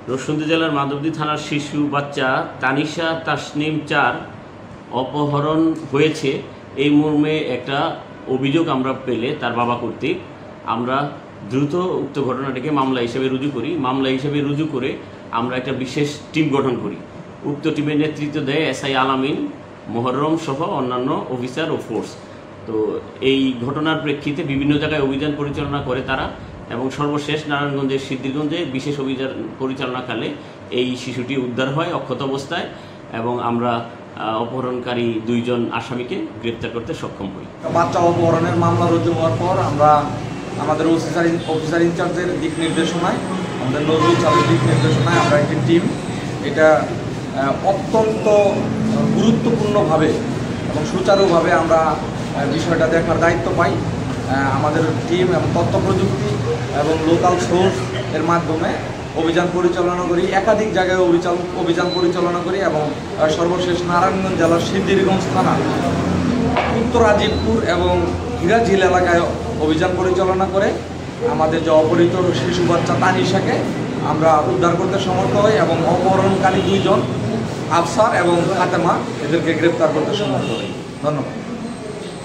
নরসিংদী জেলার মাধবদী থানার শিশু বাচ্চা তানিশা তাসনিম 4 অপহরণ হয়েছে এই মর্মে একটা অভিযোগ আমরা পেলে তার বাবা কর্তৃক আমরা দ্রুত উক্ত ঘটনাটিকে মামলা হিসেবে রুজু করে আমরা একটা বিশেষ টিম গঠন করি। উক্ত টিমের নেতৃত্ব দেয় এসআই আলামিন, মোহররম সহ অন্যান্য অফিসার ও ফোর্স। তো এই ঘটনার প্রেক্ষিতে বিভিন্ন জায়গায় অভিযান পরিচালনা করে তারা, এবং সর্বশেষ নারায়ণগঞ্জের সিদ্ধিরগঞ্জে বিশেষ অভিযান পরিচালনাকালে এই শিশুটি উদ্ধার হয় অক্ষত অবস্থায়, এবং আমরা অপহরণকারী 2 জন আসামিকে গ্রেপ্তার করতে সক্ষম হই। বাচ্চা অপহরণের মামলা রুজু হওয়ার পর আমরা আমাদের অফিসার ইনচার্জের দিক নির্দেশনায়, আমাদের নজরুল স্যারের দিক নির্দেশনায় আমরা একটি টিম, এটা অত্যন্ত গুরুত্বপূর্ণভাবে এবং সুচারুভাবে আমরা বিষয়টা দেখার দায়িত্ব পাই। আমাদের টিম এবং তথ্য প্রযুক্তি এবং লোকাল সোর্স এর মাধ্যমে অভিযান পরিচালনা করি, একাধিক জায়গায় অভিযান পরিচালনা করি, এবং সর্বশেষ নারায়ণগঞ্জ জেলার সিদ্ধিরগঞ্জ থানা উত্তর আজিবপুর এবং হিরাঝিল এলাকায় অভিযান পরিচালনা করে আমাদের যে অপহৃত শিশু বাচ্চা তানিশাকে আমরা উদ্ধার করতে সমর্থ হই, এবং অপহরণকারী 2 জন আফসার এবং ফাতেমা এদেরকে গ্রেপ্তার করতে সমর্থ হই। ধন্যবাদ।